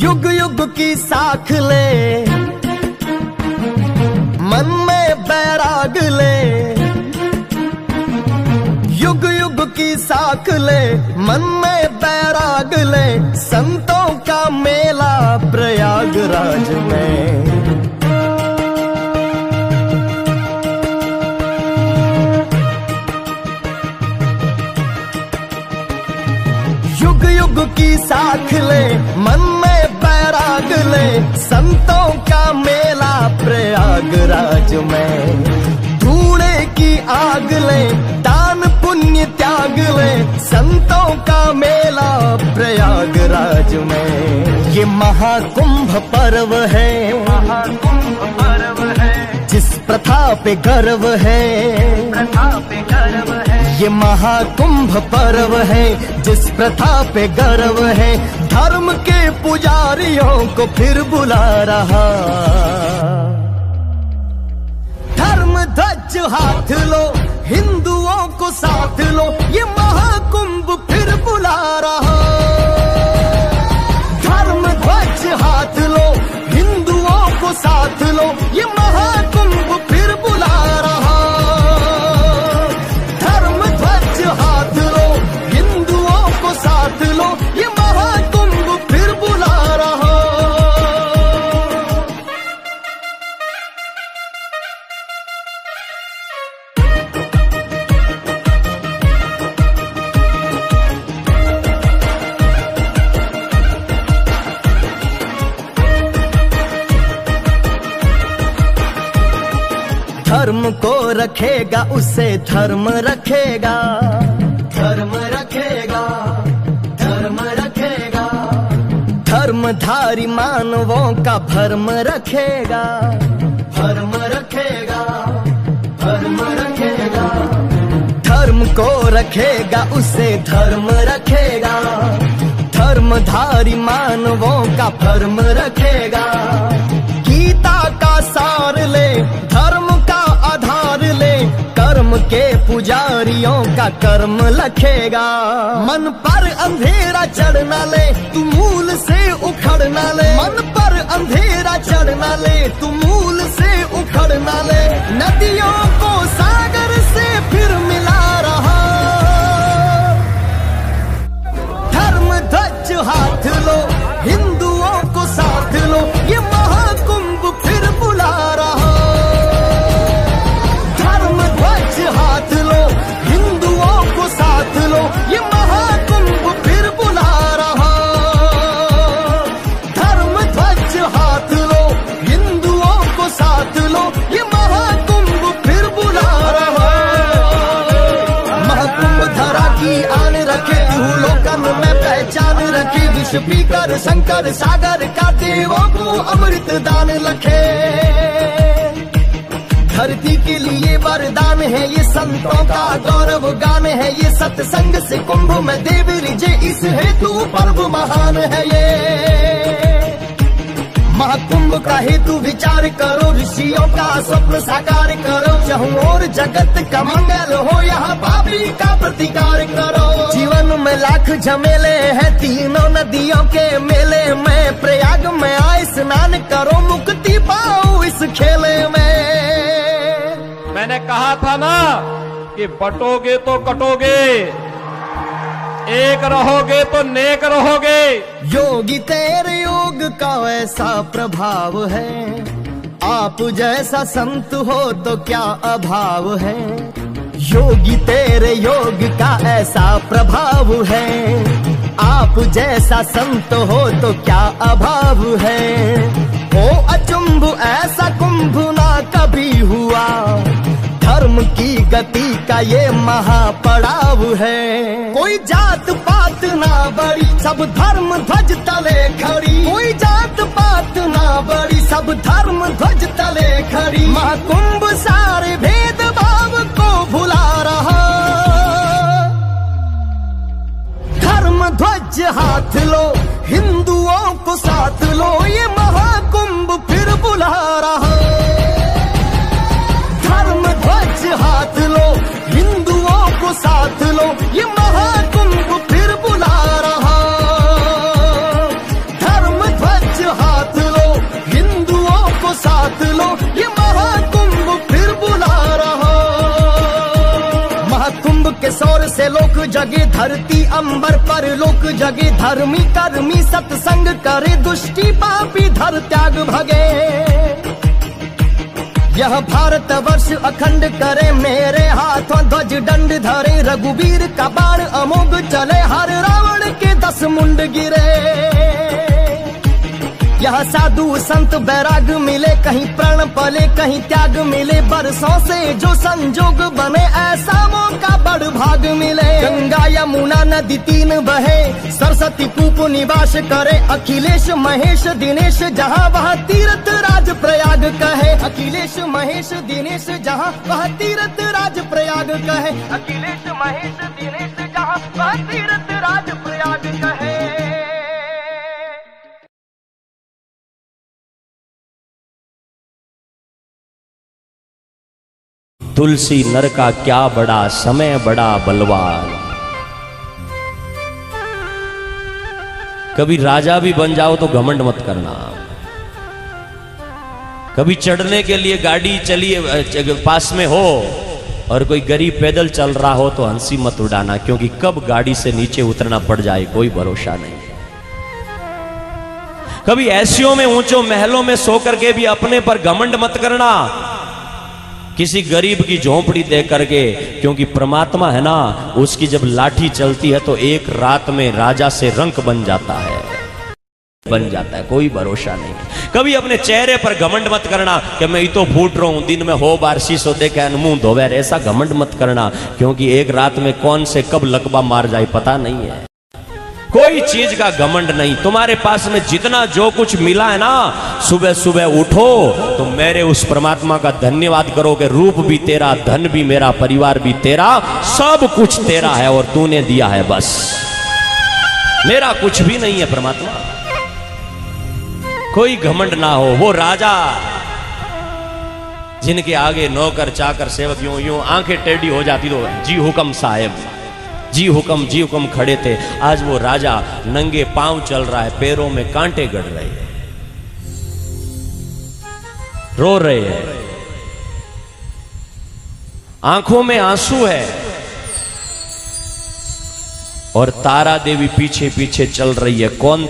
युग युग की साख ले, मन में बैराग ले। युग युग की साख ले, मन में बैराग ले। संतों का मेला प्रयागराज में। युग युग की साख ले, मन में बैराग ले। संतों का मेला प्रयागराज में। धूणे की आग ले, दान पुण्य त्याग ले। संतों का मेला प्रयागराज में। ये महाकुंभ पर्व है, महाकुंभ पर्व है। जिस प्रथा पे गर्व है, प्रथा पे गर्व है। ये महाकुंभ पर्व है, जिस प्रथा पे गर्व है। धर्म के पुजारियों को फिर बुला रहा। धर्म ध्वज हाथ लो, हिंदुओं को साथ लो। ये महाकुंभ फिर बुला रहा। धर्म ध्वज हाथ लो, हिंदुओं को साथ लो। ये महाकुंभ फिर बुला रहा। धर्म ध्वज हाथ लो, हिंदुओं को साथ लो। ये महाकुंभ फिर बुला रहा। धर्म को रखेगा, उसे धर्म रखेगा। धर्म रखेगा, धर्म रखेगा। धर्मधारी मानवों का भर्म रखेगा। भर्म रखेगा, भर्म रखेगा। धर्म को रखेगा, उसे धर्म रखेगा। धर्मधारी मानवों का भर्म रखेगा। गीता का सार ले, धर्म का आधार ले। कर्म के पुजारियों का कर्म लखेगा। मन पर अंधेरा चढ़ना ले, तू मूल से उखड़ना ले। मन पर अंधेरा चढ़ना ले, तू मूल से उखड़ना ले। नदियों को सागर से फिर मिला रहा। धर्म ध्वज हाथ लो, हिंदुओं को साथ लो। ये महाकुंभ फिर बुला रहा। धर्म ध्वज हाथ लो, हिंदुओं को साथ लो। ये महाकुंभ फिर बुला रहा। धर्म ध्वज हाथ लो, हिंदुओं को साथ लो। ये महाकुंभ फिर बुला रहा। महाकुंभ धरा की आन रखे, लोकन में पहचान रखी। विश्व पीकर शंकर सागर का देवों को अमृत दान लखे। धरती के लिए वरदान है ये, संतों का गौरव गान है ये। सत्संग से कुंभ में देव रिझे, इस हेतु पर्व महान है ये। महाकुंभ का हेतु विचार करो, ऋषियों का स्वप्न साकार करो। चाहूं और जगत का मंगल हो, यहाँ पापी का प्रतिकार करो। जीवन में लाख झमेले हैं, तीनों नदियों के मेले में। प्रयाग में आए स्नान करो, मुक्ति पाओ इस खेले में। मैंने कहा था ना कि बटोगे तो कटोगे, एक रहोगे तो नेक रहोगे। योगी तेरे योग का ऐसा प्रभाव है। आप जैसा संत हो तो क्या अभाव है। योगी तेरे योग का ऐसा प्रभाव है। आप जैसा संत हो तो क्या अभाव है। हो अचंभ ऐसा कुंभ ना कभी हुआ। धर्म की गति का ये महापड़ाव है। कोई जात पात ना बड़ी, सब धर्म ध्वज तले खड़ी। कोई जात पात ना बड़ी, सब धर्म ध्वज तले खड़ी। महाकुंभ सारे भेदभाव को भुला रहा। धर्म ध्वज हाथ लो, हिंदुओं को साथ लो। ये महाकुंभ फिर बुला रहा। धर्म ध्वज हाथ लो, हिंदुओं को साथ लो। ये महाकुंभ फिर बुला रहा। धर्म ध्वज से लोक जगे, धरती अंबर पर लोक जगे। धर्मी कर्मी सत्संग करे, दुष्टि पापी धर त्याग भगे। यह भारत वर्ष अखंड करे, मेरे हाथों ध्वज दंड धरे। रघुवीर का बाण अमोघ चले, हर रावण के 10 मुंड गिरे। यह साधु संत बैराग मिले, कहीं प्रण पले कहीं त्याग मिले। बरसों से जो संजोग बने, ऐसा मौका बड़ भाग मिले। गंगा यमुना नदी 3 बहे, सरस्वती कूप निवास करे। अखिलेश महेश दिनेश जहाँ वह तीर्थ राज प्रयाग कहे। अखिलेश महेश दिनेश जहाँ वह तीर्थ राज प्रयाग कहे। अखिलेश महेश दिनेश जहाँ वह तीर्थ राज प्रयाग कहे। तुलसी नर का क्या बड़ा, समय बड़ा बलवान। कभी राजा भी बन जाओ तो घमंड मत करना। कभी चढ़ने के लिए गाड़ी चलिए पास में हो और कोई गरीब पैदल चल रहा हो तो हंसी मत उड़ाना, क्योंकि कब गाड़ी से नीचे उतरना पड़ जाए कोई भरोसा नहीं। कभी ऐसियों में ऊंचों महलों में सो करके भी अपने पर घमंड मत करना, किसी गरीब की झोंपड़ी दे करके, क्योंकि परमात्मा है ना, उसकी जब लाठी चलती है तो एक रात में राजा से रंक बन जाता है, कोई भरोसा नहीं। कभी अपने चेहरे पर घमंड मत करना कि मैं तो फूट रहा हूं, दिन में हो बार शीशो देखे मुंह धोवे, ऐसा घमंड मत करना, क्योंकि एक रात में कौन से कब लकवा मार जाए पता नहीं है। कोई चीज का घमंड नहीं। तुम्हारे पास में जितना जो कुछ मिला है ना, सुबह सुबह उठो तो मेरे उस परमात्मा का धन्यवाद करो कि रूप भी तेरा, धन भी मेरा, परिवार भी तेरा, सब कुछ तेरा है और तूने दिया है, बस मेरा कुछ भी नहीं है परमात्मा। कोई घमंड ना हो। वो राजा जिनके आगे नौकर चाकर सेवक यूं यूं आंखें टेढ़ी हो जाती तो जी हुक्म साहेब, जी हुक्म खड़े थे। आज वो राजा नंगे पांव चल रहा है, पैरों में कांटे गड़ रहे हैं, रो रहे हैं, आंखों में आंसू है, और तारा देवी पीछे पीछे चल रही है। कौन